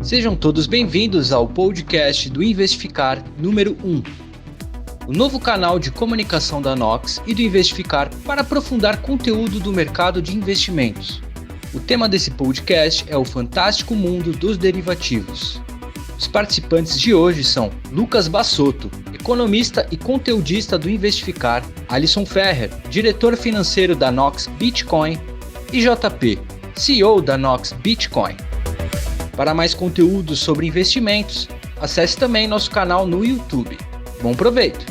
Sejam todos bem-vindos ao podcast do Investificar número 1, o novo canal de comunicação da Nox e do Investificar para aprofundar conteúdo do mercado de investimentos. O tema desse podcast é o fantástico mundo dos derivativos. Os participantes de hoje são Lucas Bassotto, economista e conteudista do Investificar, Alisson Ferrer, diretor financeiro da Nox Bitcoin, e JP, CEO da Nox Bitcoin. Para mais conteúdo sobre investimentos, acesse também nosso canal no YouTube. Bom proveito!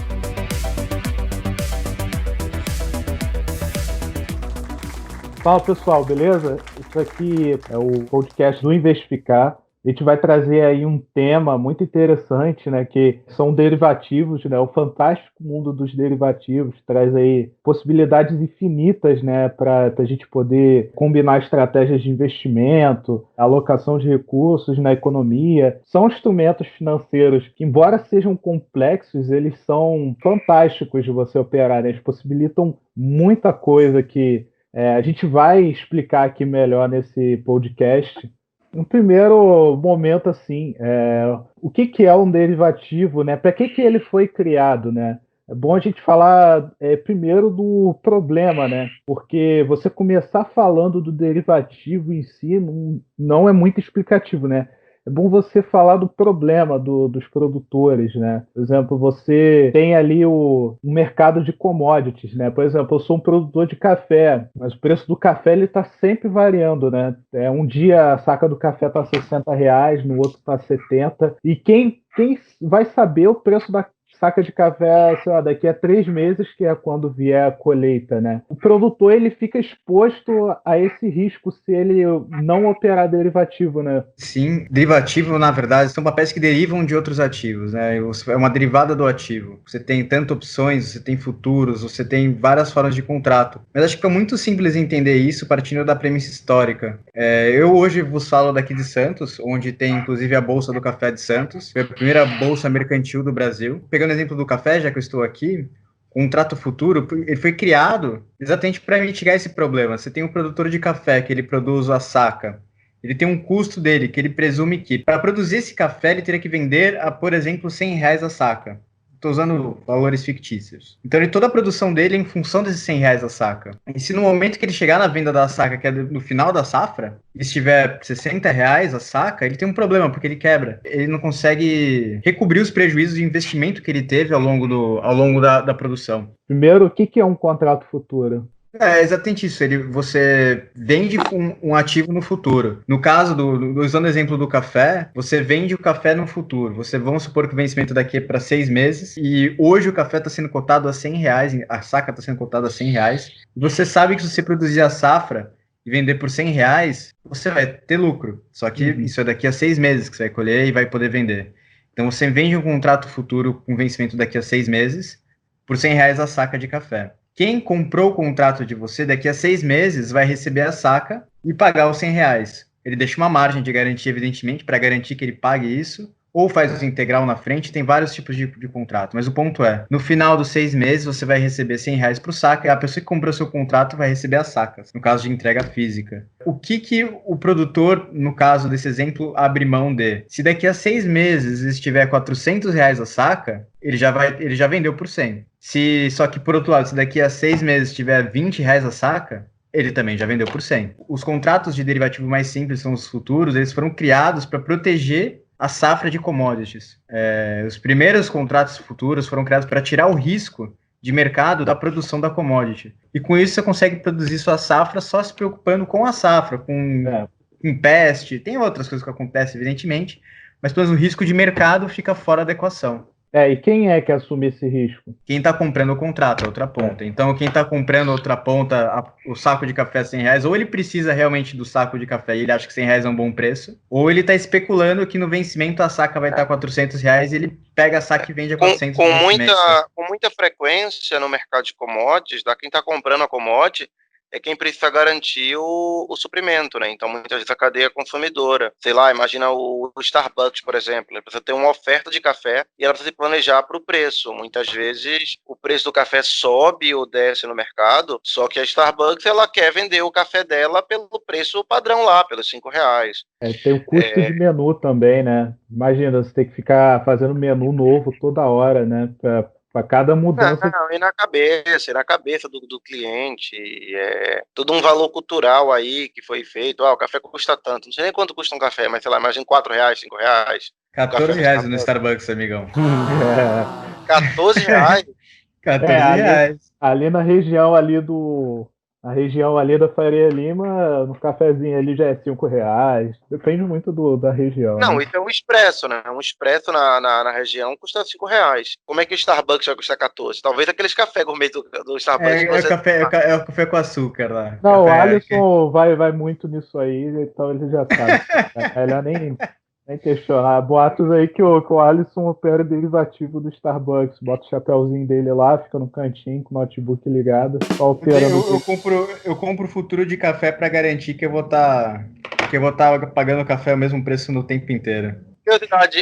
Fala pessoal, beleza? Isso aqui é o podcast do Investificar. A gente vai trazer aí um tema muito interessante, né, que são derivativos, né, o fantástico mundo dos derivativos, traz aí possibilidades infinitas, né, para a gente poder combinar estratégias de investimento, alocação de recursos na economia. São instrumentos financeiros que, embora sejam complexos, eles são fantásticos de você operar, né? Eles possibilitam muita coisa que a gente vai explicar aqui melhor nesse podcast. No primeiro momento, assim, o que é um derivativo, né? Para que ele foi criado, né? É bom a gente falar primeiro do problema, né? Porque você começar falando do derivativo em si não é muito explicativo, né? É bom você falar do problema dos produtores, né? Por exemplo, você tem ali um mercado de commodities, né? Por exemplo, eu sou um produtor de café, mas o preço do café ele está sempre variando, né? Um dia a saca do café está R$60, no outro está 70. E quem vai saber o preço da saca de café, sei lá, daqui a 3 meses, que é quando vier a colheita, né? O produtor, ele fica exposto a esse risco se ele não operar derivativo, né? Sim, derivativo, na verdade, são papéis que derivam de outros ativos, né? É uma derivada do ativo. Você tem tanto opções, você tem futuros, você tem várias formas de contrato. Mas acho que é muito simples entender isso partindo da premissa histórica. Eu hoje vos falo daqui de Santos, onde tem inclusive a Bolsa do Café de Santos, foi a primeira bolsa mercantil do Brasil. Pegando o exemplo do café, já que eu estou aqui, o contrato futuro, ele foi criado exatamente para mitigar esse problema. Você tem um produtor de café que ele produz a saca, ele tem um custo dele, que ele presume que para produzir esse café ele teria que vender a, por exemplo, R$100 a saca. Estou usando valores fictícios. Então, toda a produção dele é em função desses R$100 a saca. E se no momento que ele chegar na venda da saca, que é no final da safra, estiver R$60 a saca, ele tem um problema, porque ele quebra. Ele não consegue recobrir os prejuízos de investimento que ele teve ao longo da produção. Primeiro, o que é um contrato futuro? É exatamente isso. Você vende um ativo no futuro. No caso, usando o exemplo do café, você vende o café no futuro. Vamos supor que o vencimento daqui é para 6 meses, e hoje o café está sendo cotado a R$100, a saca está sendo cotada a R$100. Você sabe que se você produzir a safra e vender por R$100, você vai ter lucro. Só que isso é daqui a 6 meses que você vai colher e vai poder vender. Então você vende um contrato futuro com vencimento daqui a 6 meses por R$100 a saca de café. Quem comprou o contrato de você daqui a 6 meses vai receber a saca e pagar os R$100. Ele deixa uma margem de garantia, evidentemente, para garantir que ele pague isso, ou faz o integral na frente, tem vários tipos de contrato. Mas o ponto é, no final dos 6 meses, você vai receber R$100 para o saca, e a pessoa que comprou seu contrato vai receber as sacas, no caso de entrega física. O que o produtor, no caso desse exemplo, abre mão de? Se daqui a 6 meses estiver R$400 a saca, ele já vendeu por 100. Só que, por outro lado, se daqui a 6 meses tiver R$20 a saca, ele também já vendeu por 100. Os contratos de derivativo mais simples são os futuros, eles foram criados para proteger a safra de commodities. Os primeiros contratos futuros foram criados para tirar o risco de mercado da produção da commodity. E com isso você consegue produzir sua safra só se preocupando com a safra, com peste, tem outras coisas que acontecem, evidentemente, mas pelo menos o risco de mercado fica fora da equação. E quem é que assume esse risco? Quem está comprando o contrato, a outra ponta. Então, quem está comprando a outra ponta, o saco de café a R$100, ou ele precisa realmente do saco de café e ele acha que R$100 é um bom preço, ou ele está especulando que no vencimento a saca vai estar R$400 e ele pega a saca e vende a 400 com muita frequência no mercado de commodities, quem está comprando a commodity, é quem precisa garantir o suprimento, né? Então, muitas vezes a cadeia consumidora, sei lá, imagina o Starbucks, por exemplo, ele precisa ter uma oferta de café e ela precisa se planejar para o preço. Muitas vezes o preço do café sobe ou desce no mercado, só que a Starbucks ela quer vender o café dela pelo preço padrão lá, pelos R$5. Tem o custo de menu também, né? Imagina, você tem que ficar fazendo menu novo toda hora, né? Para cada mudança. Não, e na cabeça do cliente, tudo um valor cultural aí que foi feito. O café custa tanto, não sei nem quanto custa um café, mas sei lá, imagina R$4, R$5. R$14 no Starbucks, amigão. 14 reais? 14 reais. Ali na região ali da Faria Lima, no cafezinho ali já é R$5. Depende muito da região. Não, né? isso é um expresso, né? Um expresso na região custa R$5. Como é que o Starbucks vai custar 14? Talvez aqueles café gourmet do Starbucks. É o café com açúcar lá. Não, o Alisson vai muito nisso aí, então ele já sabe. Ele nem questionar. Boatos aí que o Alisson opera derivativo do Starbucks. Bota o chapéuzinho dele lá, fica no cantinho com o notebook ligado. Só operando. Eu compro futuro de café para garantir que eu vou estar pagando café ao mesmo preço no tempo inteiro.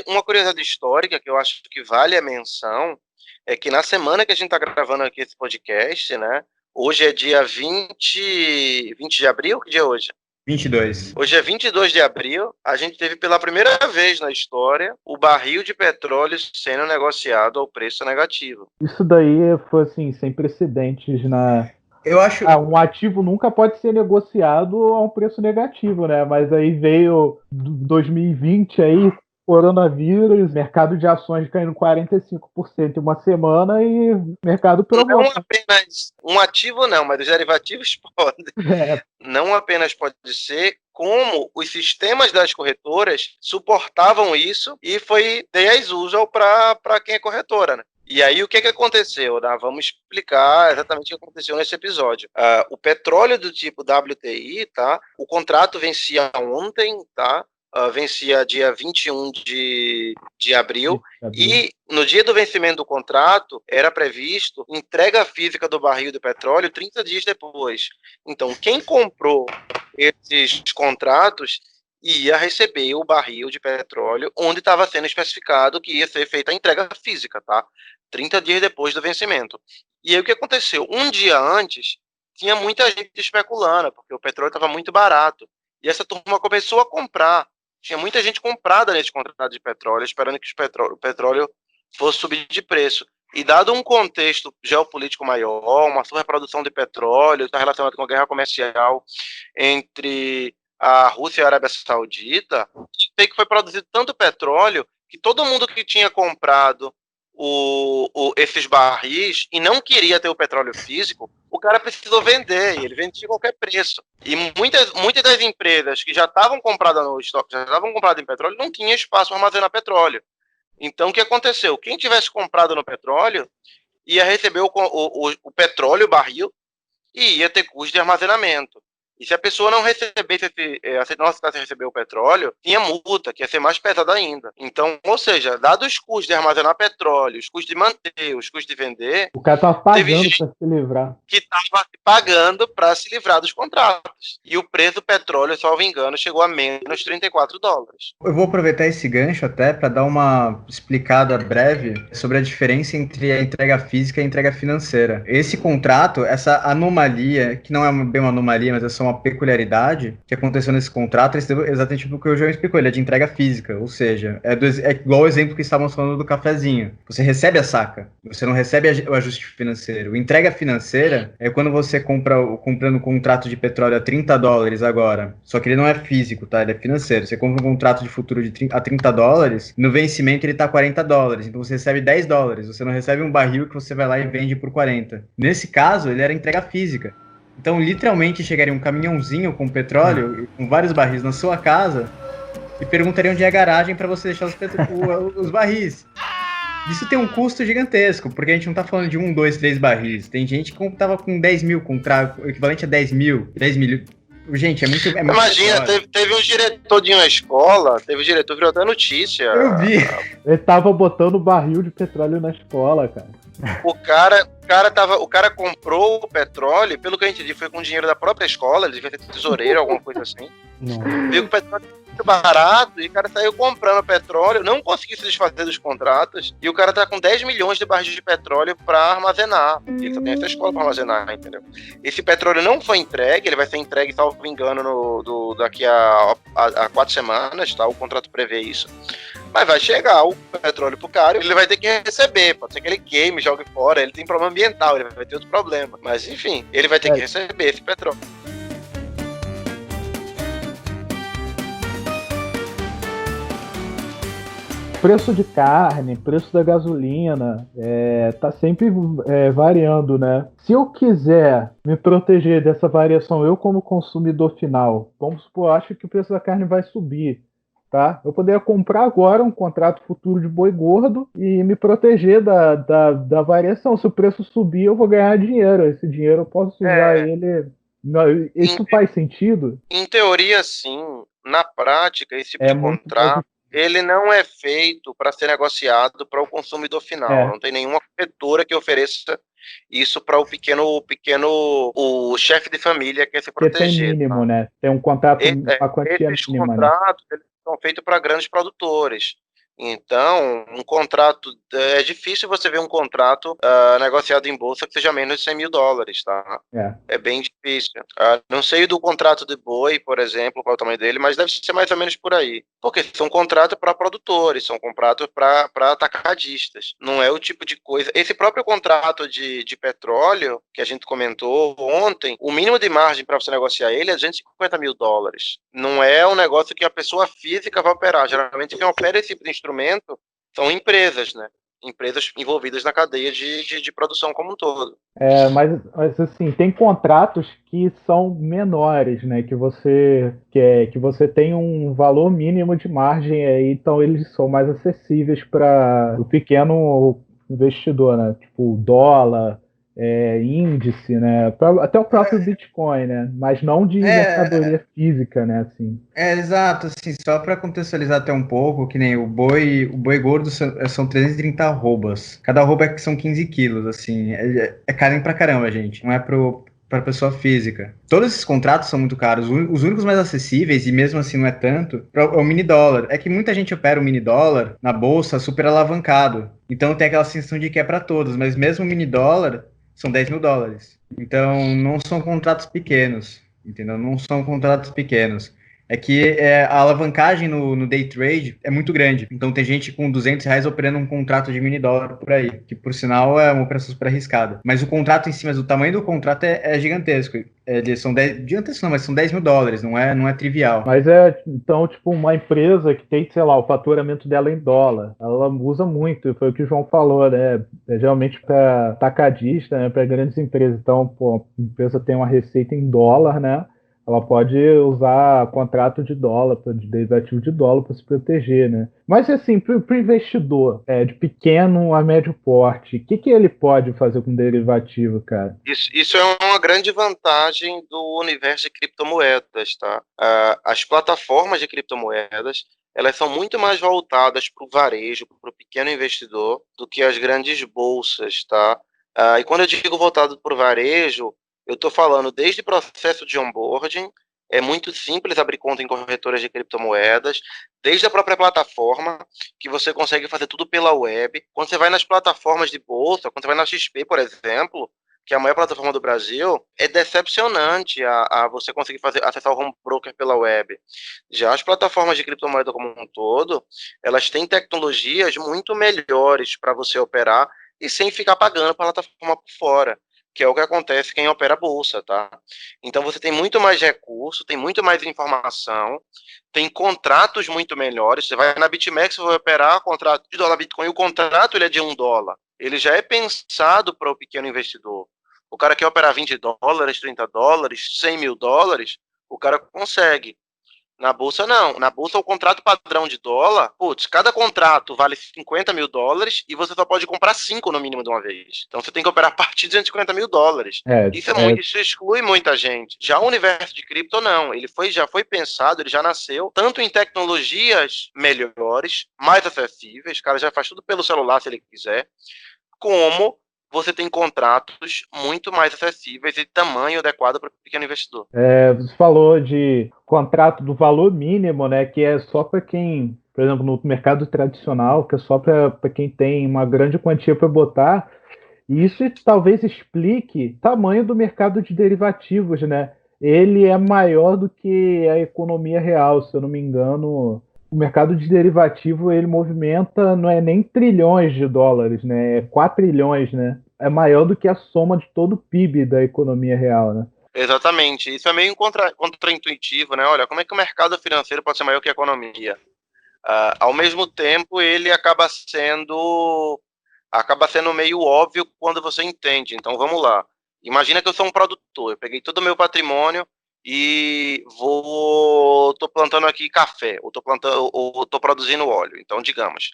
Uma curiosidade histórica que eu acho que vale a menção é que na semana que a gente está gravando aqui esse podcast, né? Hoje é dia 20 de abril? Que dia é hoje? 22. Hoje é 22 de abril, a gente teve pela primeira vez na história o barril de petróleo sendo negociado ao preço negativo. Isso daí foi assim, sem precedentes na... Eu acho... um ativo nunca pode ser negociado a um preço negativo, né? Mas aí veio 2020 aí, coronavírus, mercado de ações caindo 45% em uma semana e mercado não apenas um ativo não, mas os derivativos podem. Não apenas pode ser, como os sistemas das corretoras suportavam isso e dei as uso para quem é corretora, né? E aí o que aconteceu? Né? Vamos explicar exatamente o que aconteceu nesse episódio. O petróleo do tipo WTI, tá? O contrato vencia ontem, tá? Vencia dia 21 de abril, e no dia do vencimento do contrato era previsto entrega física do barril do petróleo 30 dias depois. Então, quem comprou esses contratos ia receber o barril de petróleo onde estava sendo especificado que ia ser feita a entrega física, tá? 30 dias depois do vencimento. E aí o que aconteceu? Um dia antes, tinha muita gente especulando, porque o petróleo estava muito barato. E essa turma começou a comprar. Tinha muita gente comprada nesse contrato de petróleo, esperando que o petróleo fosse subir de preço. E dado um contexto geopolítico maior, uma superprodução de petróleo, está relacionado com a guerra comercial entre a Rússia e a Arábia Saudita, sei que foi produzido tanto petróleo que todo mundo que tinha comprado esses barris e não queria ter o petróleo físico, o cara precisou vender, e ele vendia a qualquer preço. E muitas das empresas que já estavam compradas no estoque, já estavam compradas em petróleo, não tinha espaço para armazenar petróleo. Então, o que aconteceu? Quem tivesse comprado no petróleo ia receber o petróleo, o barril, e ia ter custo de armazenamento. E se a pessoa não recebesse não aceitasse receber o petróleo, tinha multa, que ia ser mais pesada ainda. Então, ou seja, dados os custos de armazenar petróleo, os custos de manter, os custos de vender... O cara estava pagando para se livrar. Que estava pagando para se livrar dos contratos. E o preço do petróleo, salvo engano, chegou a menos $34. Eu vou aproveitar esse gancho até para dar uma explicada breve sobre a diferença entre a entrega física e a entrega financeira. Esse contrato, essa anomalia, que não é bem uma anomalia, mas é só uma peculiaridade que aconteceu nesse contrato, exatamente o que o João explicou, ele é de entrega física, ou seja, é igual o exemplo que estávamos falando do cafezinho. Você recebe a saca, você não recebe o ajuste financeiro. Entrega financeira é quando você comprando um contrato de petróleo a $30 agora, só que ele não é físico, tá? Ele é financeiro. Você compra um contrato de futuro a $30, no vencimento ele tá $40, então você recebe $10, você não recebe um barril que você vai lá e vende por 40. Nesse caso, ele era entrega física. Então, literalmente, chegaria um caminhãozinho com petróleo, com vários barris na sua casa, e perguntaria onde é a garagem para você deixar os barris. Isso tem um custo gigantesco, porque a gente não tá falando de 1, 2, 3 barris. Tem gente que tava com 10 mil, com o equivalente a 10 mil. Gente, é muito. Imagina, teve um diretor de uma escola, virou até notícia. Eu vi. Ele tava botando barril de petróleo na escola, cara. O cara comprou o petróleo, pelo que a gente viu, foi com dinheiro da própria escola, ele devia ser tesoureiro, alguma coisa assim. Não. Viu que o petróleo era muito barato e o cara saiu comprando petróleo, não conseguiu se desfazer dos contratos, e o cara tá com 10 milhões de barris de petróleo para armazenar. Ele só tem essa escola para armazenar, entendeu? Esse petróleo não foi entregue, ele vai ser entregue, salvo engano, daqui a 4 semanas, tá? O contrato prevê isso. Mas vai chegar o petróleo pro cara, ele vai ter que receber. Pode ser que ele queime, jogue fora, ele tem problema ambiental, ele vai ter outro problema. Mas enfim, ele vai ter que receber esse petróleo. Preço de carne, preço da gasolina, tá sempre variando, né? Se eu quiser me proteger dessa variação, eu como consumidor final, vamos supor, acho que o preço da carne vai subir, tá? Eu poderia comprar agora um contrato futuro de boi gordo e me proteger da variação. Se o preço subir, eu vou ganhar dinheiro. Esse dinheiro eu posso usar ele... Isso faz sentido? Em teoria, sim. Na prática, esse tipo de contrato, ele não é feito para ser negociado para o consumidor final. Não tem nenhuma corretora que ofereça isso para o chefe de família que quer se proteger. Porque tem mínimo, né? Tem um contrato, uma quantia esses mínima. Contratos, eles são feitos para grandes produtores. Então, um contrato, é difícil você ver um contrato negociado em bolsa que seja menos de 100 mil dólares, tá? É bem difícil. Não sei do contrato de boi, por exemplo, qual é o tamanho dele, mas deve ser mais ou menos por aí. Porque são contratos para produtores, são contratos para atacadistas. Não é o tipo de coisa... Esse próprio contrato de petróleo, que a gente comentou ontem, o mínimo de margem para você negociar ele é 250 mil dólares. Não é um negócio que a pessoa física vai operar. Geralmente quem opera esse tipo de instrumento são empresas, né? Empresas envolvidas na cadeia de produção como um todo. Mas assim, tem contratos que são menores, né? Que você tem um valor mínimo de margem aí, então eles são mais acessíveis para o pequeno investidor, né? Tipo dólar, índice, né? Até o próprio Bitcoin, né? Mas não de mercadoria física, né? Assim. Exato, assim, só para contextualizar até um pouco, que nem o boi gordo são 330 arrobas. Cada arroba são 15 quilos, assim, é carne pra caramba, gente. Não é para pessoa física. Todos esses contratos são muito caros. Os únicos mais acessíveis, e mesmo assim não é tanto, é o mini dólar. É que muita gente opera o mini dólar na bolsa super alavancado. Então tem aquela sensação de que é para todos, mas mesmo o mini dólar são 10 mil dólares. Então não são contratos pequenos, entendeu? Não são contratos pequenos. É que a alavancagem no day trade é muito grande. Então tem gente com R$200 operando um contrato de mini dólar por aí, que por sinal é uma operação super arriscada. Mas o contrato em si, mas o tamanho do contrato é gigantesco. Eles são 10, gigantesco não, mas são 10 mil dólares, não é trivial. Mas então, tipo, uma empresa que tem, sei lá, o faturamento dela em dólar, ela usa muito, foi o que o João falou, né? Geralmente para atacadista, né? Para grandes empresas. Então, pô, a empresa tem uma receita em dólar, né? Ela pode usar contrato de dólar, de derivativo de dólar para se proteger, né? Mas assim, para o investidor de pequeno a médio porte, o que ele pode fazer com derivativo, cara? Isso é uma grande vantagem do universo de criptomoedas, tá? As plataformas de criptomoedas, elas são muito mais voltadas para o varejo, para o pequeno investidor, do que as grandes bolsas, tá? E quando eu digo voltado para o varejo, eu estou falando desde processo de onboarding, é muito simples abrir conta em corretoras de criptomoedas, desde a própria plataforma, que você consegue fazer tudo pela web. Quando você vai nas plataformas de bolsa, quando você vai na XP, por exemplo, que é a maior plataforma do Brasil, é decepcionante a você conseguir acessar o home broker pela web. Já as plataformas de criptomoeda como um todo, elas têm tecnologias muito melhores para você operar e sem ficar pagando para a plataforma por fora, que é o que acontece quem opera a bolsa, tá? Então você tem muito mais recurso, tem muito mais informação, tem contratos muito melhores. Você vai na BitMEX, você vai operar contrato de dólar Bitcoin, o contrato ele é de $1. Ele já é pensado para o pequeno investidor. O cara quer operar 20 dólares, 30 dólares, 100 mil dólares, o cara consegue. Na bolsa, não. Na bolsa, o contrato padrão de dólar, cada contrato vale 50 mil dólares e você só pode comprar 5 no mínimo de uma vez. Então, você tem que operar a partir de 250 mil dólares. Isso exclui muita gente. Já o universo de cripto, não. Ele já foi pensado, ele já nasceu tanto em tecnologias melhores, mais acessíveis, o cara já faz tudo pelo celular, se ele quiser, como você tem contratos muito mais acessíveis e tamanho adequado para o pequeno investidor. Você falou de contrato do valor mínimo, né, que é só para quem, por exemplo, no mercado tradicional, que é só para quem tem uma grande quantia para botar. E isso talvez explique o tamanho do mercado de derivativos, né? Ele é maior do que a economia real, se eu não me engano. O mercado de derivativo, ele movimenta, não é nem trilhões de dólares, né? É 4 trilhões, né? É maior do que a soma de todo o PIB da economia real, né? Exatamente. Isso é meio contraintuitivo, né? Olha, como é que o mercado financeiro pode ser maior que a economia? Ao mesmo tempo, ele acaba sendo meio óbvio quando você entende. Então, vamos lá. Imagina que eu sou um produtor. Eu peguei todo o meu patrimônio e tô plantando aqui café, ou tô produzindo óleo. Então, digamos,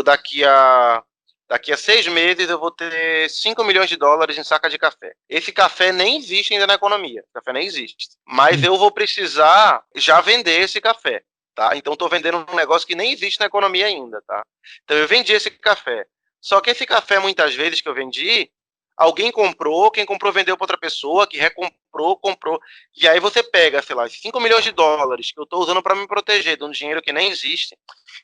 daqui a 6 meses eu vou ter 5 milhões de dólares em saca de café. Esse café nem existe ainda na economia. O café nem existe. Mas eu vou precisar já vender esse café. Tá? Então, estou vendendo um negócio que nem existe na economia ainda. Tá? Então, eu vendi esse café. Só que esse café, muitas vezes que eu vendi, alguém comprou, quem comprou vendeu para outra pessoa, que recomprou, comprou. E aí você pega, sei lá, 5 milhões de dólares que eu estou usando para me proteger de um dinheiro que nem existe.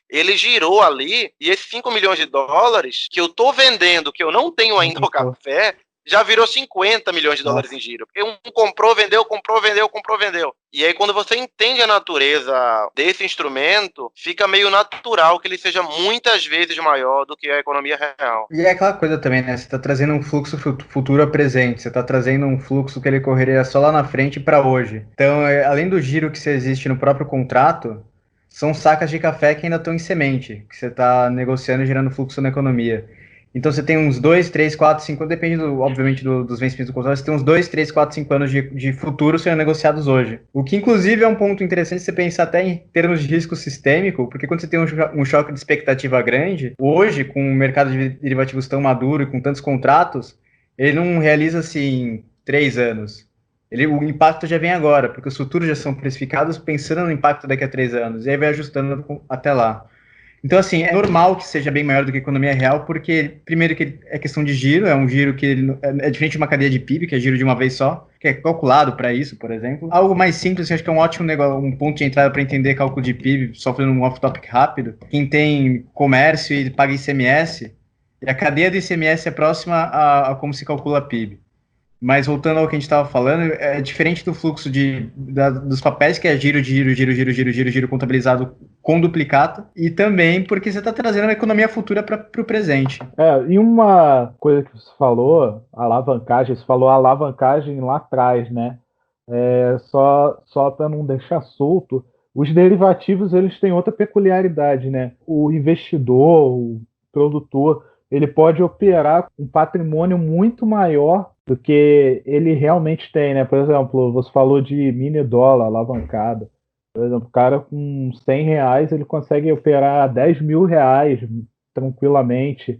Ele girou ali, e esses 5 milhões de dólares que eu estou vendendo, que eu não tenho ainda o café, já virou 50 milhões de dólares em giro. Porque um comprou, vendeu, comprou, vendeu, comprou, vendeu. E aí, quando você entende a natureza desse instrumento, fica meio natural que ele seja muitas vezes maior do que a economia real. E é aquela coisa também, né? Você está trazendo um fluxo futuro a presente. Você está trazendo um fluxo que ele correria só lá na frente para hoje. Então, além do giro que existe no próprio contrato, são sacas de café que ainda estão em semente, que você está negociando e gerando fluxo na economia. Então você tem uns 2, 3, 4, 5, depende, obviamente, dos vencimentos do contrato, você tem uns 2, 3, 4, 5 anos de futuro sendo negociados hoje. O que, inclusive, é um ponto interessante você pensar até em termos de risco sistêmico, porque quando você tem um choque de expectativa grande, hoje, com o mercado de derivativos tão maduro e com tantos contratos, ele não realiza-se em 3 anos. O impacto já vem agora, porque os futuros já são precificados pensando no impacto daqui a 3 anos, e aí vai ajustando até lá. Então, assim, é normal que seja bem maior do que a economia real, porque, primeiro, que é questão de giro, é um giro que é diferente de uma cadeia de PIB, que é giro de uma vez só, que é calculado para isso, por exemplo. Algo mais simples, acho que é um ótimo negócio, um ponto de entrada para entender cálculo de PIB, só fazendo um off-topic rápido. Quem tem comércio e paga ICMS, e a cadeia do ICMS é próxima a como se calcula PIB. Mas voltando ao que a gente estava falando, é diferente do fluxo dos papéis, que é giro contabilizado com duplicata, e também porque você está trazendo uma economia futura para o presente. E uma coisa que você falou, alavancagem, você falou alavancagem lá atrás, né? Só para não deixar solto, os derivativos eles têm outra peculiaridade, né? O investidor, o produtor, ele pode operar um patrimônio muito maior do que ele realmente tem, né? Por exemplo, você falou de mini dólar alavancada. Por exemplo, o cara com R$100, ele consegue operar R$10.000 tranquilamente.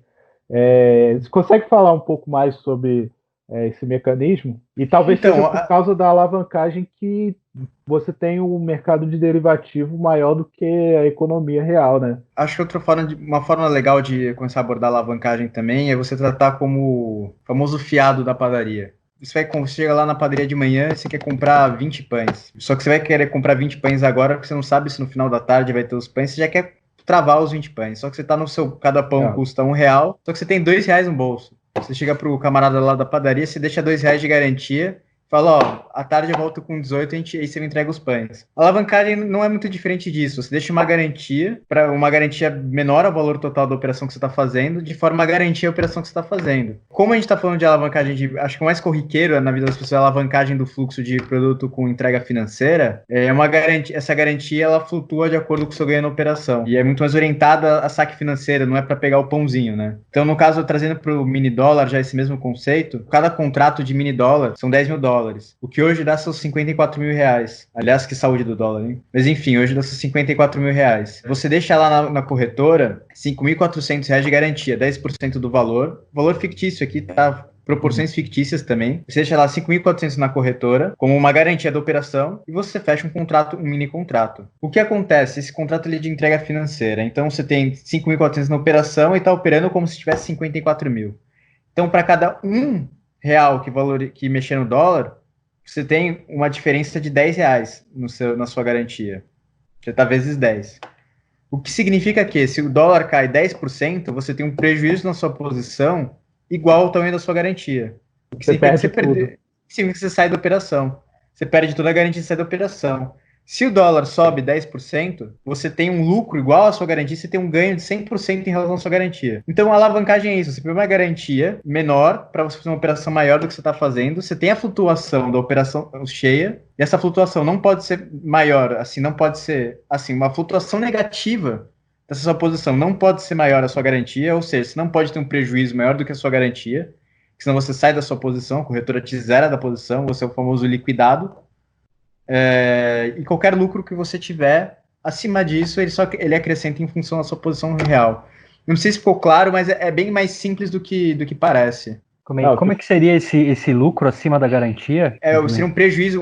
Você consegue falar um pouco mais sobre esse mecanismo? E talvez seja por causa da alavancagem que você tem um mercado de derivativo maior do que a economia real, né? Acho que uma forma legal de começar a abordar a alavancagem também é você tratar como o famoso fiado da padaria. Você chega lá na padaria de manhã e você quer comprar 20 pães. Só que você vai querer comprar 20 pães agora porque você não sabe se no final da tarde vai ter os pães, você já quer travar os 20 pães. Só que você tá cada pão custa R$1, só que você tem R$2 no bolso. Você chega pro camarada lá da padaria, você deixa R$2 de garantia, fala, à tarde eu volto com 18 e aí você me entrega os pães. A alavancagem não é muito diferente disso. Você deixa uma garantia menor ao valor total da operação que você está fazendo, de forma a garantir a operação que você está fazendo. Como a gente está falando de alavancagem, acho que o mais corriqueiro na vida das pessoas é a alavancagem do fluxo de produto com entrega financeira, essa garantia ela flutua de acordo com o seu ganho na operação. E é muito mais orientada a saque financeiro, não é para pegar o pãozinho, né? Então, no caso, trazendo para o mini dólar já esse mesmo conceito, cada contrato de mini dólar são R$10.000. O que hoje dá seus R$54.000. Aliás, que saúde do dólar, hein? Mas enfim, hoje dá seus R$54.000. Você deixa lá na corretora R$5.400 de garantia, 10% do valor. Valor fictício aqui, tá? Proporções fictícias também. Você deixa lá 5.400 na corretora, como uma garantia da operação, e você fecha um mini contrato. O que acontece? Esse contrato ele é de entrega financeira. Então você tem 5.400 na operação e está operando como se tivesse 54 mil. Então, para cada R$1 que mexer no dólar, você tem uma diferença de R$10 na sua garantia. Você está vezes 10. O que significa que, se o dólar cai 10%, você tem um prejuízo na sua posição igual ao tamanho da sua garantia. O que significa que você perder, significa que você sai da operação. Você perde toda a garantia e sai da operação. Se o dólar sobe 10%, você tem um lucro igual à sua garantia, você tem um ganho de 100% em relação à sua garantia. Então, a alavancagem é isso. Você põe uma garantia menor para você fazer uma operação maior do que você está fazendo. Você tem a flutuação da operação cheia, e essa flutuação não pode ser maior, assim, não pode ser, assim, uma flutuação negativa dessa sua posição não pode ser maior a sua garantia, ou seja, você não pode ter um prejuízo maior do que a sua garantia, senão você sai da sua posição, a corretora te zera da posição, você é o famoso liquidado. E qualquer lucro que você tiver acima disso, ele acrescenta em função da sua posição real. Não sei se ficou claro, mas é bem mais simples do que parece. Como é que seria esse lucro acima da garantia? Seria um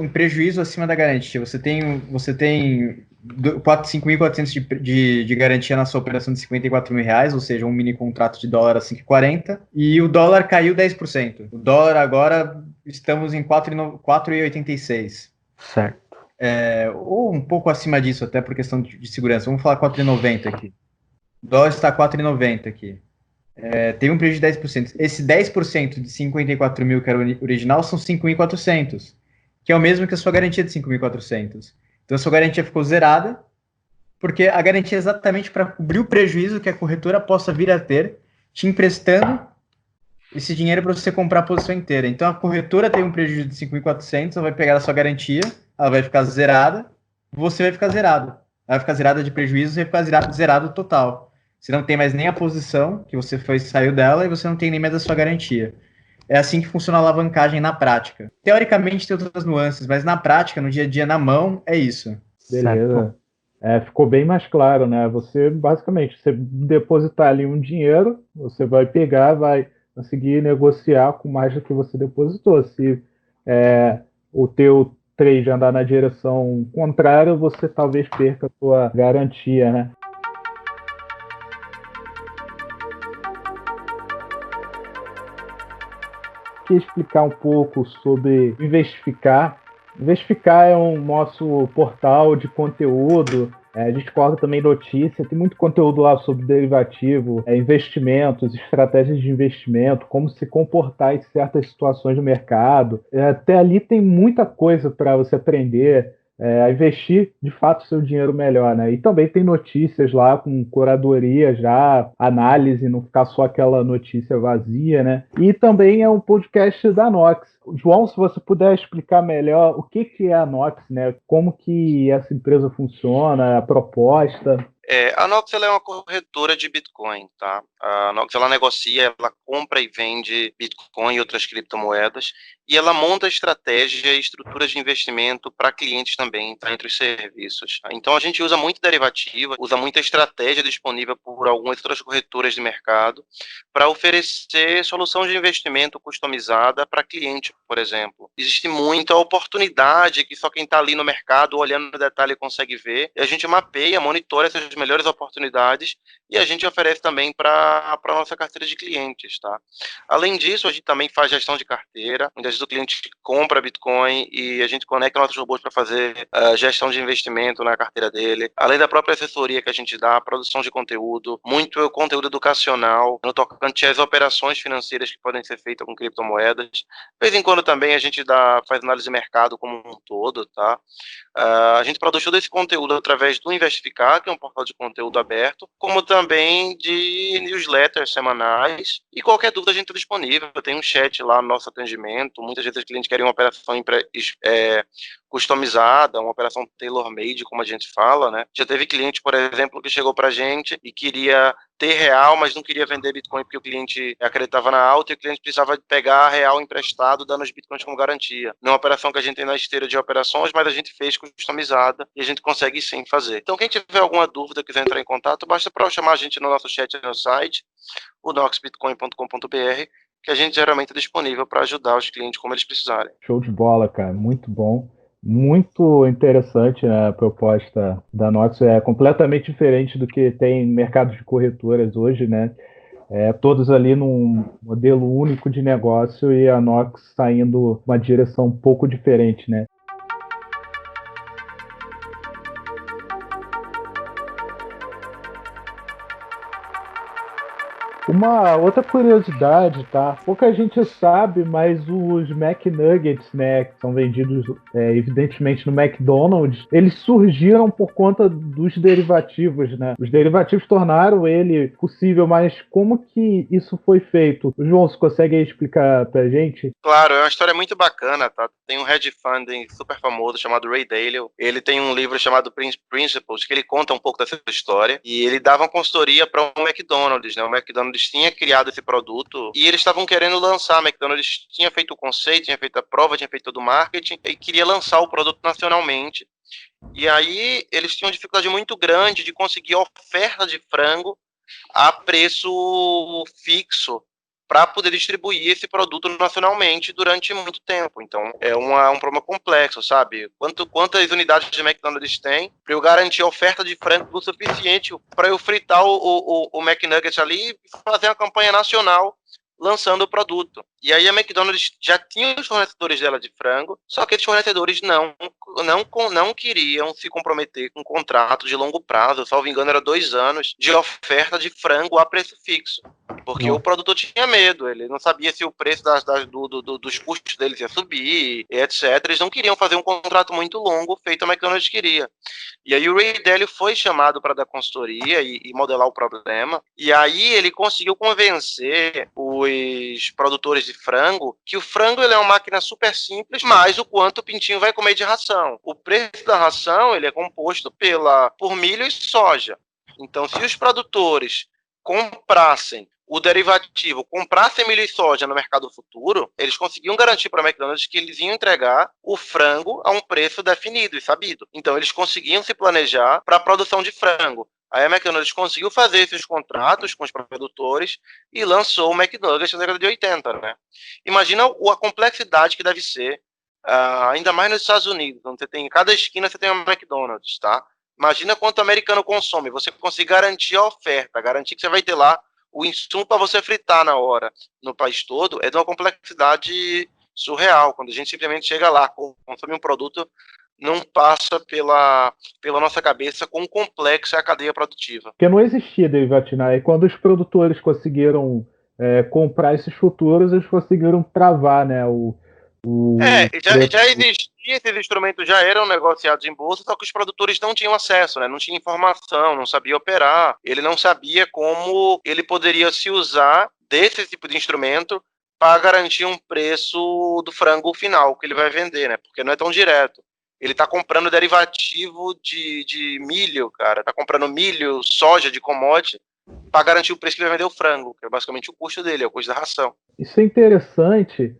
prejuízo acima da garantia. Você tem 5.400 de garantia na sua operação de R$54.000, ou seja, um mini contrato de dólar a 5,40, e o dólar caiu 10%. O dólar agora, estamos em 4,86. Certo. Ou um pouco acima disso, até por questão de segurança. Vamos falar 4,90 aqui. O dólar está 4,90 aqui. Teve um prejuízo de 10%. Esse 10% de 54.000 que era o original são 5.400, que é o mesmo que a sua garantia de 5.400. Então a sua garantia ficou zerada, porque a garantia é exatamente para cobrir o prejuízo que a corretora possa vir a ter, te emprestando esse dinheiro para você comprar a posição inteira. Então a corretora tem um prejuízo de 5.400, ela vai pegar a sua garantia, ela vai ficar zerada, você vai ficar zerado. Ela vai ficar zerada de prejuízo, você vai ficar zerado total. Você não tem mais nem a posição que você saiu dela e você não tem nem mais a sua garantia. É assim que funciona a alavancagem na prática. Teoricamente tem outras nuances, mas na prática, no dia a dia, na mão, é isso. Beleza. Ficou bem mais claro, né? Você depositar ali um dinheiro, você vai pegar, vai conseguir negociar com mais do que você depositou. Se o teu trade andar na direção contrária, você talvez perca a sua garantia, né? Queria explicar um pouco sobre o Investificar. Investificar é um nosso portal de conteúdo. A gente coloca também notícia, tem muito conteúdo lá sobre derivativo, investimentos, estratégias de investimento, como se comportar em certas situações do mercado. Até ali tem muita coisa para você aprender a investir, de fato, o seu dinheiro melhor, né? E também tem notícias lá com curadoria já, análise, não ficar só aquela notícia vazia, né? E também é um podcast da Nox. João, se você puder explicar melhor o que é a Nox, né? Como que essa empresa funciona, a proposta. A Nox ela é uma corretora de Bitcoin, tá? A Nox ela negocia, ela compra e vende Bitcoin e outras criptomoedas, e ela monta estratégia e estruturas de investimento para clientes também, tá? Entre os serviços. Então a gente usa muito derivativa, usa muita estratégia disponível por algumas outras corretoras de mercado para oferecer solução de investimento customizada para cliente, por exemplo. Existe muita oportunidade que só quem está ali no mercado, olhando no detalhe, consegue ver, e a gente mapeia, monitora essas melhores oportunidades e a gente oferece também para a nossa carteira de clientes, tá? Além disso, a gente também faz gestão de carteira, onde às vezes o cliente compra Bitcoin e a gente conecta nossos robôs para fazer gestão de investimento na carteira dele, além da própria assessoria que a gente dá, produção de conteúdo, muito conteúdo educacional, no tocante às operações financeiras que podem ser feitas com criptomoedas. De vez em quando também a gente faz análise de mercado como um todo, tá? A gente produz todo esse conteúdo através do Investificar, que é um portal de conteúdo aberto, como também de newsletters semanais, e qualquer dúvida a gente está disponível. Tem um chat lá no nosso atendimento, muitas vezes os clientes querem uma operação customizada, uma operação tailor-made, como a gente fala, né? Já teve cliente, por exemplo, que chegou para a gente e queria ter real, mas não queria vender Bitcoin porque o cliente acreditava na alta e o cliente precisava pegar real emprestado, dando os Bitcoins como garantia. Não é uma operação que a gente tem na esteira de operações, mas a gente fez customizada e a gente consegue sim fazer. Então, quem tiver alguma dúvida, quiser entrar em contato, basta para chamar a gente no nosso chat no site, o noxbitcoin.com.br, que a gente geralmente é disponível para ajudar os clientes como eles precisarem. Show de bola, cara. Muito bom. Muito interessante, né, a proposta da Nox. É completamente diferente do que tem em mercados de corretoras hoje, né? todos ali num modelo único de negócio e a Nox saindo uma direção um pouco diferente, né? Uma outra curiosidade, tá? Pouca gente sabe, mas os McNuggets, né, que são vendidos evidentemente no McDonald's, eles surgiram por conta dos derivativos, né? Os derivativos tornaram ele possível, mas como que isso foi feito? João, você consegue explicar pra gente? Claro, é uma história muito bacana, tá? Tem um hedge funding super famoso chamado Ray Dalio. Ele tem um livro chamado Principles, que ele conta um pouco dessa história. E ele dava uma consultoria para o McDonald's, né? O McDonald's tinha criado esse produto e eles estavam querendo lançar. O McDonald's tinha feito o conceito, tinha feito a prova, tinha feito todo o marketing e queria lançar o produto nacionalmente. E aí eles tinham dificuldade muito grande de conseguir oferta de frango a preço fixo para poder distribuir esse produto nacionalmente durante muito tempo. Então, é um problema complexo, sabe? Quantas unidades de McDonald's tem para eu garantir a oferta de frango o suficiente para eu fritar o McNuggets ali e fazer uma campanha nacional lançando o produto. E aí a McDonald's já tinha os fornecedores dela de frango, só que esses fornecedores não queriam se comprometer com um contrato de longo prazo, salvo engano era 2 anos, de oferta de frango a preço fixo. Porque o produtor tinha medo, ele não sabia se o preço dos custos deles ia subir, etc. Eles não queriam fazer um contrato muito longo, feito a McDonald's queria. E aí o Ray Dalio foi chamado para dar consultoria e modelar o problema, e aí ele conseguiu convencer os produtores de frango que o frango ele é uma máquina super simples, mas o quanto o pintinho vai comer de ração. O preço da ração ele é composto por milho e soja. Então, se os produtores comprassem o derivativo, comprassem milho e soja no mercado futuro, eles conseguiam garantir para a McDonald's que eles iam entregar o frango a um preço definido e sabido. Então, eles conseguiam se planejar para a produção de frango. Aí a McDonald's conseguiu fazer esses contratos com os produtores e lançou o McNuggets na década de 80, né? Imagina a complexidade que deve ser, ainda mais nos Estados Unidos, onde você tem, em cada esquina você tem um McDonald's, tá? Imagina quanto o americano consome, você conseguir garantir a oferta, garantir que você vai ter lá o insumo para você fritar na hora, no país todo, é de uma complexidade surreal. Quando a gente simplesmente chega lá, consome um produto, não passa pela nossa cabeça quão complexa é a cadeia produtiva. Porque não existia derivativo, né? E quando os produtores conseguiram comprar esses futuros, eles conseguiram travar, né? Já existia, esses instrumentos já eram negociados em bolsa, só que os produtores não tinham acesso, né? Não tinha informação, não sabia operar, ele não sabia como ele poderia se usar desse tipo de instrumento para garantir um preço do frango final que ele vai vender, né? Porque não é tão direto. Ele está comprando derivativo de milho, cara. Está comprando milho, soja de commodity para garantir o preço que ele vai vender o frango, que é basicamente o custo dele, é o custo da ração. Isso é interessante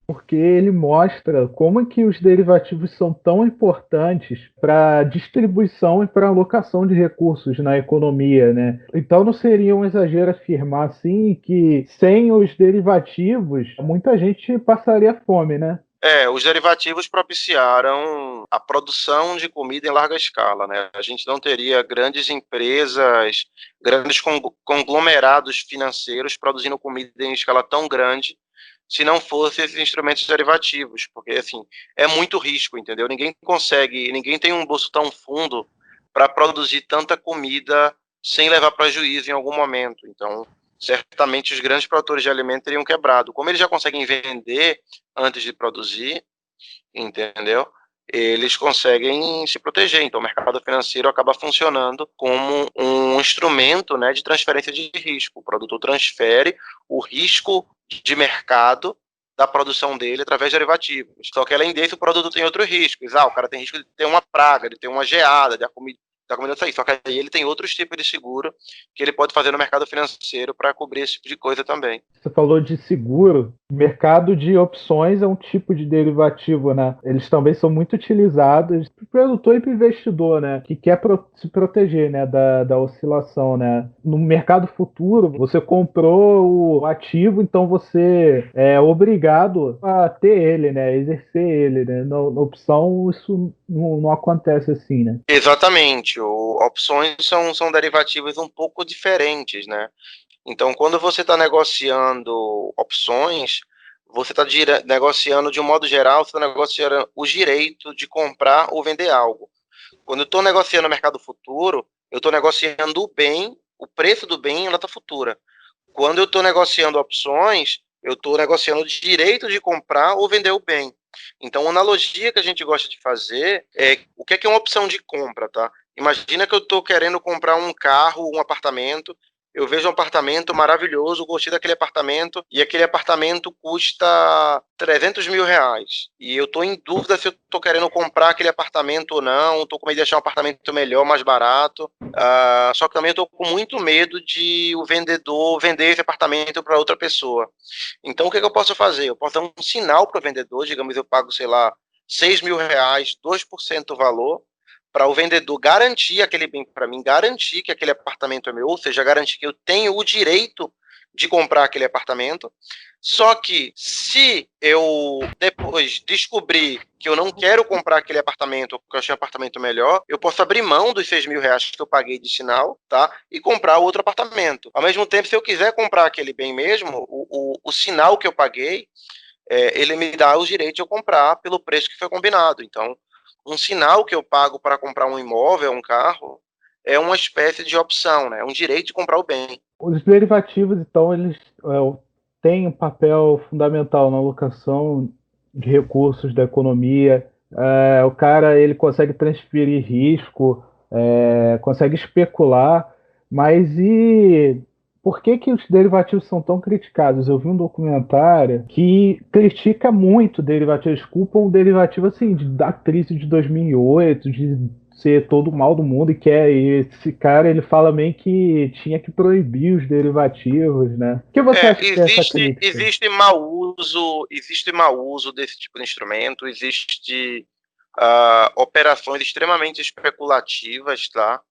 porque ele mostra como é que os derivativos são tão importantes para a distribuição e para a alocação de recursos na economia, né? Então não seria um exagero afirmar assim que sem os derivativos muita gente passaria fome, né? Os derivativos propiciaram a produção de comida em larga escala, né? A gente não teria grandes empresas, grandes conglomerados financeiros produzindo comida em escala tão grande se não fossem esses instrumentos derivativos, porque, assim, é muito risco, entendeu? Ninguém tem um bolso tão fundo para produzir tanta comida sem levar prejuízo em algum momento. Então, certamente os grandes produtores de alimento teriam quebrado. Como eles já conseguem vender antes de produzir, entendeu? Eles conseguem se proteger. Então, o mercado financeiro acaba funcionando como um instrumento, né, de transferência de risco. O produtor transfere o risco de mercado da produção dele através de derivativos. Só que, além desse, o produto tem outros riscos. O cara tem risco de ter uma praga, de ter uma geada, de a comida sair. Só que aí ele tem outros tipos de seguro que ele pode fazer no mercado financeiro para cobrir esse tipo de coisa também. Você falou de seguro. Mercado de opções é um tipo de derivativo, né? Eles também são muito utilizados para o produtor e para o investidor, né? Que quer se proteger, né? Da oscilação, né? No mercado futuro, você comprou o ativo, então você é obrigado a ter ele, né? Exercer ele, né? Na opção, isso não acontece assim, né? Exatamente. Opções são derivativos um pouco diferentes, né? Então, quando você está negociando opções, você está negociando, de um modo geral, você está negociando o direito de comprar ou vender algo. Quando eu estou negociando no mercado futuro, eu estou negociando o bem, o preço do bem em data futura. Quando eu estou negociando opções, eu estou negociando o direito de comprar ou vender o bem. Então, a analogia que a gente gosta de fazer é o que é uma opção de compra, tá? Imagina que eu estou querendo comprar um carro, um apartamento. Eu vejo um apartamento maravilhoso, gostei daquele apartamento, e aquele apartamento custa 300 mil reais. E eu estou em dúvida se eu estou querendo comprar aquele apartamento ou não, estou com medo de achar um apartamento melhor, mais barato. Só que também estou com muito medo de o vendedor vender esse apartamento para outra pessoa. Então, o que eu posso fazer? Eu posso dar um sinal para o vendedor, digamos, eu pago, sei lá, 6 mil reais, 2% do valor, para o vendedor garantir aquele bem para mim, garantir que aquele apartamento é meu, ou seja, garantir que eu tenho o direito de comprar aquele apartamento. Só que se eu depois descobrir que eu não quero comprar aquele apartamento, ou que eu achei um apartamento melhor, eu posso abrir mão dos 6 mil reais que eu paguei de sinal, tá? E comprar outro apartamento. Ao mesmo tempo, se eu quiser comprar aquele bem mesmo, o sinal que eu paguei, ele me dá o direito de eu comprar pelo preço que foi combinado. Então, um sinal que eu pago para comprar um imóvel, um carro, é uma espécie de opção, né? É um direito de comprar o bem. Os derivativos, então, eles têm um papel fundamental na alocação de recursos da economia. O cara ele consegue transferir risco, consegue especular, mas por que os derivativos são tão criticados? Eu vi um documentário que critica muito derivativos, culpam o derivativo assim, da crise de 2008, de ser todo o mal do mundo, e esse cara ele fala meio que tinha que proibir os derivativos, né? O que você acha dessa crítica? Existe mau uso desse tipo de instrumento, existe operações extremamente especulativas, tá?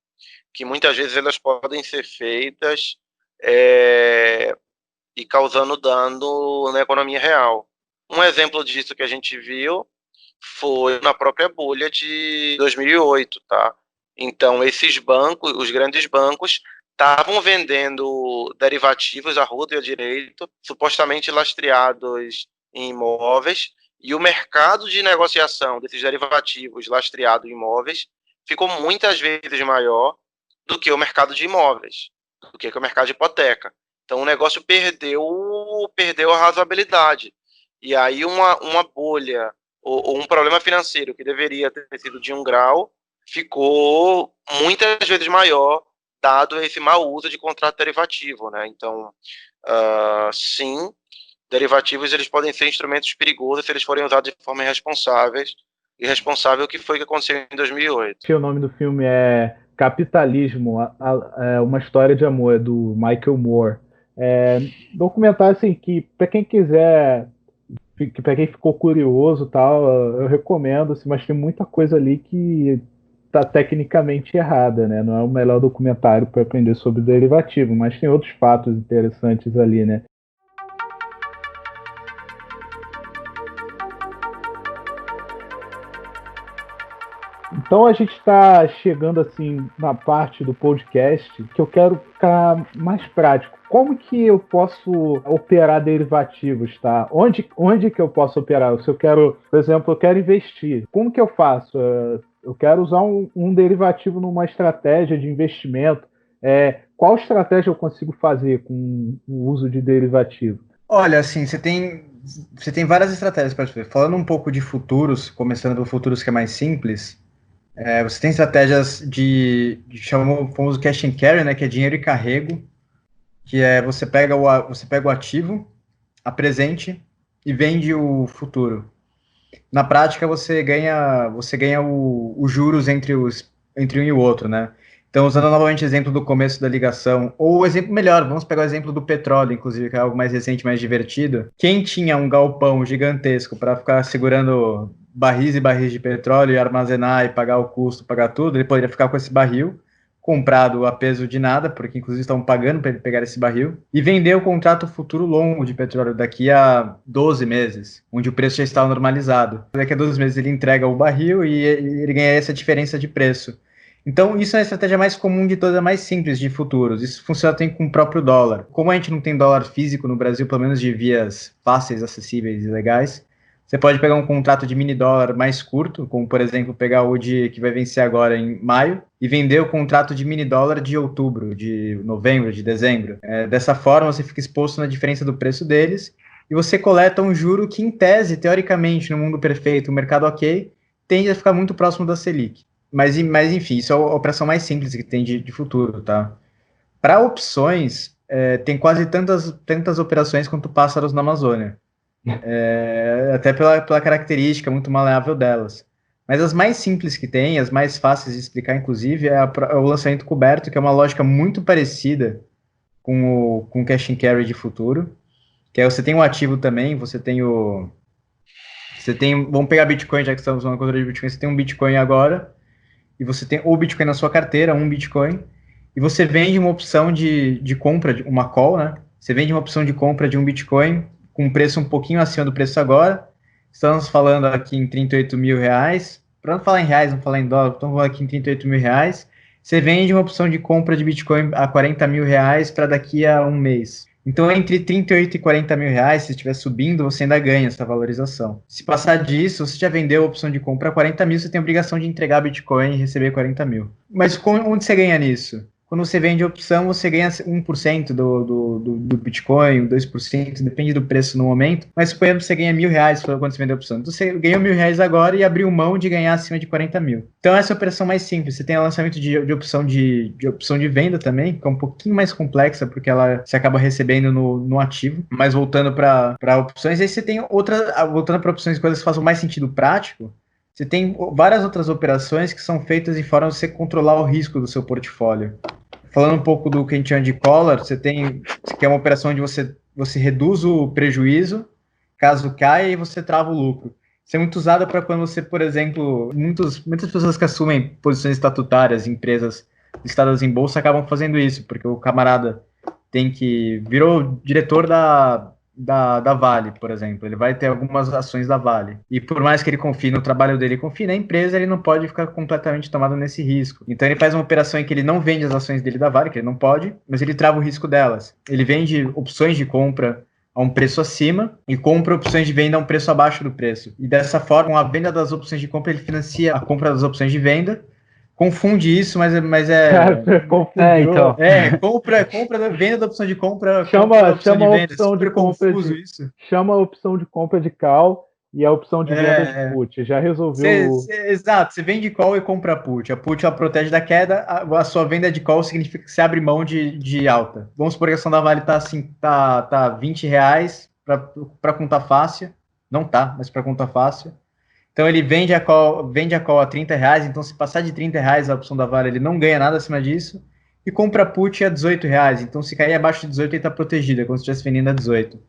Que muitas vezes elas podem ser feitas e causando dano na economia real. Um exemplo disso que a gente viu foi na própria bolha de 2008, tá? Então, esses bancos, os grandes bancos, estavam vendendo derivativos à rodo e à direito, supostamente lastreados em imóveis, e o mercado de negociação desses derivativos lastreados em imóveis ficou muitas vezes maior do que o mercado de imóveis, do que o mercado de hipoteca. Então, o negócio perdeu a razoabilidade. E aí, uma bolha ou um problema financeiro que deveria ter sido de 1 grau ficou muitas vezes maior, dado esse mau uso de contrato derivativo, né? Então, sim, derivativos eles podem ser instrumentos perigosos se eles forem usados de forma irresponsável, que foi o que aconteceu em 2008. O nome do filme é Capitalismo, uma história de amor, do Michael Moore. Documentário assim, que para quem quiser, para quem ficou curioso tal, eu recomendo, assim, mas tem muita coisa ali que tá tecnicamente errada, né? Não é o melhor documentário para aprender sobre derivativo, mas tem outros fatos interessantes ali, né? Então a gente está chegando assim na parte do podcast que eu quero ficar mais prático. Como que eu posso operar derivativos, tá? Onde que eu posso operar? Se eu quero, por exemplo, eu quero investir, como que eu faço? Eu quero usar um derivativo numa estratégia de investimento. Qual estratégia eu consigo fazer com o uso de derivativo? Olha, assim, você tem várias estratégias para fazer. Falando um pouco de futuros, começando por futuros que é mais simples, você tem estratégias chamamos o famoso cash and carry, né, que é dinheiro e carrego, que você pega o ativo, a presente, e vende o futuro. Na prática, você ganha os juros entre um e o outro, né? Então, usando novamente o exemplo do começo da ligação, ou o exemplo melhor, vamos pegar o exemplo do petróleo, inclusive, que é algo mais recente, mais divertido. Quem tinha um galpão gigantesco para ficar segurando barris e barris de petróleo e armazenar e pagar o custo, pagar tudo, ele poderia ficar com esse barril comprado a peso de nada, porque inclusive estão pagando para ele pegar esse barril, e vender o contrato futuro longo de petróleo daqui a 12 meses, onde o preço já está normalizado. Daqui a 12 meses ele entrega o barril e ele ganha essa diferença de preço. Então, isso é a estratégia mais comum de todas, a mais simples de futuros. Isso funciona também com o próprio dólar. Como a gente não tem dólar físico no Brasil, pelo menos de vias fáceis, acessíveis e legais, você pode pegar um contrato de mini dólar mais curto, como, por exemplo, pegar o que vai vencer agora em maio, e vender o contrato de mini dólar de outubro, de novembro, de dezembro. Dessa forma, você fica exposto na diferença do preço deles, e você coleta um juro que, em tese, teoricamente, no mundo perfeito, o mercado ok, tende a ficar muito próximo da Selic. Mas enfim, isso é a operação mais simples que tem de futuro, tá? Para opções, tem quase tantas operações quanto pássaros na Amazônia. Até pela característica muito maleável delas. Mas as mais simples que tem, as mais fáceis de explicar, inclusive, é o lançamento coberto, que é uma lógica muito parecida com o cash and carry de futuro, que é você tem um ativo também, vamos pegar Bitcoin, já que estamos falando contra de Bitcoin, você tem um Bitcoin agora, e você tem o Bitcoin na sua carteira, um Bitcoin, e você vende uma opção de compra, uma call, né? Você vende uma opção de compra de um Bitcoin com um preço um pouquinho acima do preço agora. Estamos falando aqui em 38 mil reais. Para não falar em reais, não falar em dólar, estamos falando aqui em 38 mil reais. Você vende uma opção de compra de Bitcoin a 40 mil reais para daqui a um mês. Então, entre 38 e 40 mil reais, se estiver subindo, você ainda ganha essa valorização. Se passar disso, você já vendeu a opção de compra a 40 mil, você tem a obrigação de entregar Bitcoin e receber 40 mil. Mas onde você ganha nisso? Quando você vende a opção, você ganha 1% do Bitcoin, 2%, depende do preço no momento. Mas suponhamos que você ganha R$1.000 quando você vende a opção. Então você ganhou R$1.000 agora e abriu mão de ganhar acima de 40 mil. Então essa é a operação mais simples. Você tem o lançamento de opção de venda também, que é um pouquinho mais complexa, porque você acaba recebendo no ativo. Mas voltando para opções, aí você tem voltando para opções, coisas que fazem mais sentido prático. Você tem várias outras operações que são feitas de forma a você controlar o risco do seu portfólio. Falando um pouco do que a gente chama de collar, você quer uma operação onde você reduz o prejuízo, caso caia, e você trava o lucro. Isso é muito usado para quando você, por exemplo, muitas pessoas que assumem posições estatutárias, empresas listadas em bolsa, acabam fazendo isso, porque o camarada virou diretor da Vale, por exemplo. Ele vai ter algumas ações da Vale. E por mais que ele confie no trabalho dele, confie na empresa, ele não pode ficar completamente tomado nesse risco. Então ele faz uma operação em que ele não vende as ações dele da Vale, que ele não pode, mas ele trava o risco delas. Ele vende opções de compra a um preço acima e compra opções de venda a um preço abaixo do preço. E dessa forma, com a venda das opções de compra, ele financia a compra das opções de venda. Confunde isso, mas Confundiu. Então. Compra, venda da opção de compra. Chama a opção de compra confuso isso. Chama a opção de compra de call e a opção de venda de put. Já resolveu. Exato, você vende call e compra put. A put ela protege da queda, a sua venda de call significa que você abre mão de alta. Vamos supor que a ação da Vale tá R$20 para conta fácil. Não tá, mas para conta fácil. Então ele vende a call a R$30, então se passar de R$30 a opção da Vale, ele não ganha nada acima disso, e compra put a R$18, então se cair abaixo de 18 ele está protegido, é como se estivesse vendendo a 18.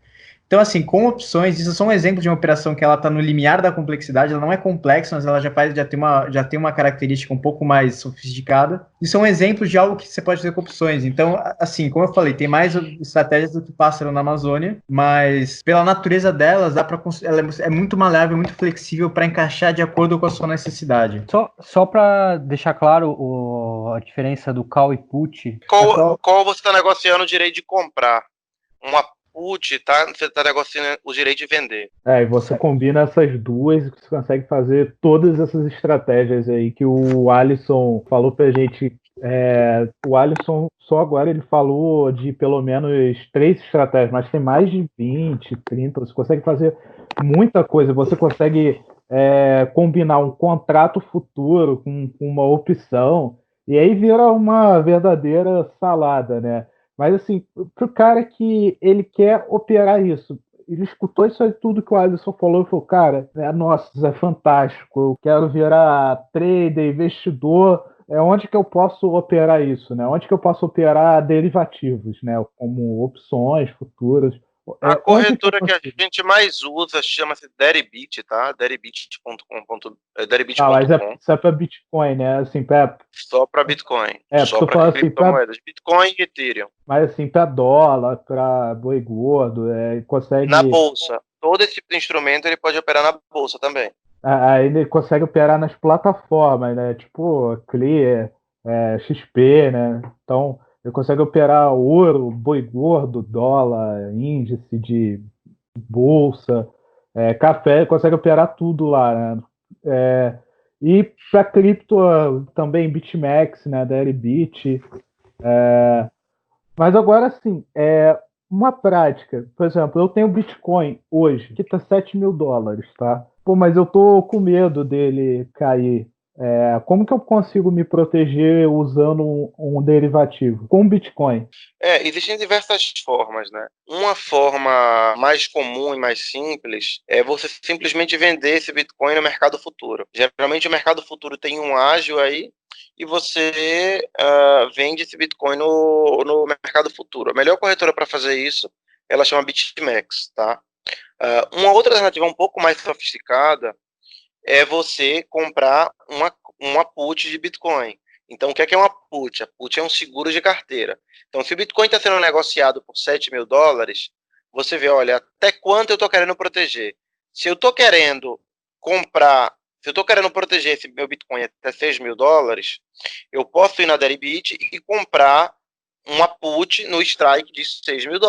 Então assim, com opções, isso é só um exemplo de uma operação que ela está no limiar da complexidade, ela não é complexa, mas ela já tem uma característica um pouco mais sofisticada, e são exemplos de algo que você pode fazer com opções. Então, assim, como eu falei, tem mais estratégias do que pássaro na Amazônia, mas pela natureza delas, ela é muito maleável, muito flexível para encaixar de acordo com a sua necessidade. Só para deixar claro a diferença do call e put. Qual você está negociando o direito de comprar? Uma put, você está negociando o direito de vender. E você combina essas duas e você consegue fazer todas essas estratégias aí que o Alisson falou pra gente. O Alisson só agora ele falou de pelo menos 3 estratégias, mas tem mais de 20, 30, você consegue fazer muita coisa, você consegue combinar um contrato futuro com uma opção, e aí vira uma verdadeira salada, né? Mas assim, pro cara que ele quer operar isso, ele escutou isso aí tudo que o Alisson falou e falou, cara, nossa, isso é fantástico, eu quero virar trader, investidor, onde que eu posso operar isso, né? Onde que eu posso operar derivativos, né? Como opções futuras. A corretora que a gente mais usa chama-se Deribit, tá? Deribit.com. Mas isso é para Bitcoin, né? Assim, só para Bitcoin. Só para criptomoedas. Bitcoin e Ethereum. Mas assim, para dólar, para boi gordo, consegue... Na bolsa. Todo esse tipo de instrumento ele pode operar na bolsa também. Aí ele consegue operar nas plataformas, né? Tipo Clear, XP, né? Então, ele consegue operar ouro, boi gordo, dólar, índice de bolsa, café, consegue operar tudo lá, né? E para cripto também BitMEX, né? Da Bit. Mas agora sim, uma prática. Por exemplo, eu tenho Bitcoin hoje, que está $7.000, tá? Pô, mas eu tô com medo dele cair. Como que eu consigo me proteger usando um derivativo com Bitcoin? Existem diversas formas, né? Uma forma mais comum e mais simples é você simplesmente vender esse Bitcoin no mercado futuro. Geralmente o mercado futuro tem um ágio aí e você vende esse Bitcoin no mercado futuro. A melhor corretora para fazer isso, ela chama BitMEX, tá? Uma outra alternativa um pouco mais sofisticada é você comprar uma put de Bitcoin. Então, o que é uma put? A put é um seguro de carteira. Então, se o Bitcoin está sendo negociado por $7.000, você vê, olha, até quanto eu estou querendo proteger. Se eu estou querendo proteger esse meu Bitcoin até $6.000, eu posso ir na Deribit e comprar uma put no strike de $6.000,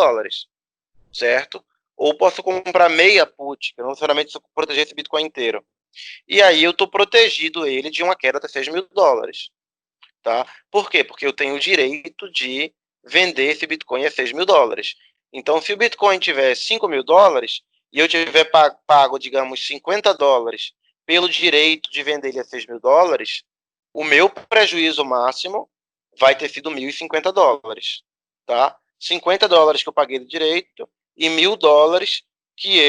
certo? Ou posso comprar meia put, que não necessariamente proteger esse Bitcoin inteiro. E aí eu estou protegido ele de uma queda até $6.000, tá? Por quê? Porque eu tenho o direito de vender esse Bitcoin a $6.000. Então, se o Bitcoin tiver $5.000 e eu tiver pago, digamos, $50 pelo direito de vender ele a $6.000, o meu prejuízo máximo vai ter sido $1.050, tá? $50 que eu paguei de direito e $1.000 que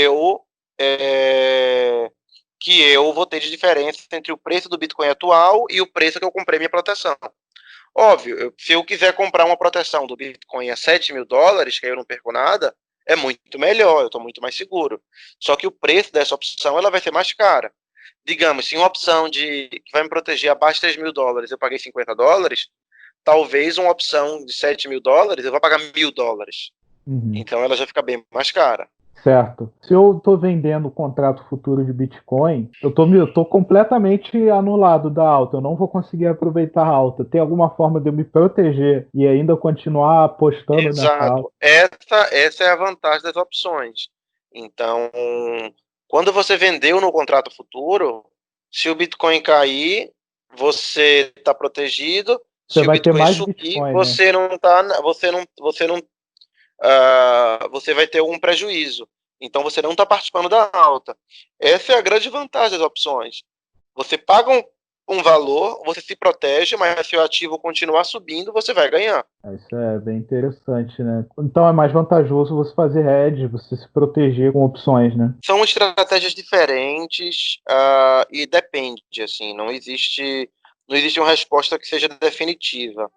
eu vou ter de diferença entre o preço do Bitcoin atual e o preço que eu comprei minha proteção. Óbvio, se eu quiser comprar uma proteção do Bitcoin a $7.000, que aí eu não perco nada, é muito melhor, eu estou muito mais seguro. Só que o preço dessa opção ela vai ser mais cara. Digamos, se uma opção que vai me proteger abaixo de $3.000 eu paguei $50, talvez uma opção de $7.000 eu vou pagar $1.000. Uhum. Então ela já fica bem mais cara. Certo. Se eu estou vendendo o contrato futuro de Bitcoin, eu tô completamente anulado da alta. Eu não vou conseguir aproveitar a alta. Tem alguma forma de eu me proteger e ainda continuar apostando nessa alta? Essa é a vantagem das opções. Então, quando você vendeu no contrato futuro, se o Bitcoin cair, você está protegido. Você se vai o Bitcoin ter mais subir, Bitcoin, você não tá, você vai ter um prejuízo. Então você não está participando da alta. Essa é a grande vantagem das opções. Você paga um valor, você se protege, mas se o ativo continuar subindo, você vai ganhar. Isso é bem interessante, né? Então é mais vantajoso você fazer hedge, você se proteger com opções, né? São estratégias diferentes e depende, assim, não existe uma resposta que seja definitiva.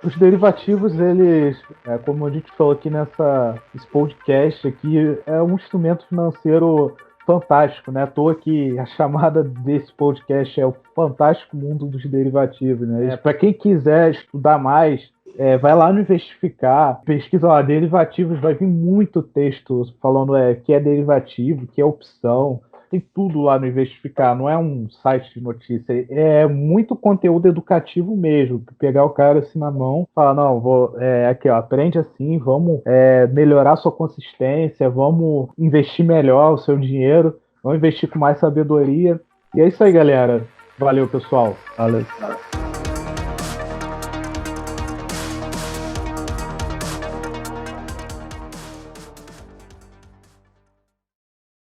Os derivativos, eles, como a gente falou aqui nesse podcast aqui, é um instrumento financeiro fantástico, né? À toa que a chamada desse podcast é o fantástico mundo dos derivativos, né? Para quem quiser estudar mais, vai lá no Investificar, pesquisa lá, derivativos, vai vir muito texto falando que é derivativo, que é opção. Tem tudo lá no Investificar, não é um site de notícia, é muito conteúdo educativo mesmo. Pegar o cara assim na mão, falar, não, aqui ó, aprende assim, vamos melhorar sua consistência, vamos investir melhor o seu dinheiro, vamos investir com mais sabedoria. E é isso aí, galera. Valeu, pessoal. Valeu.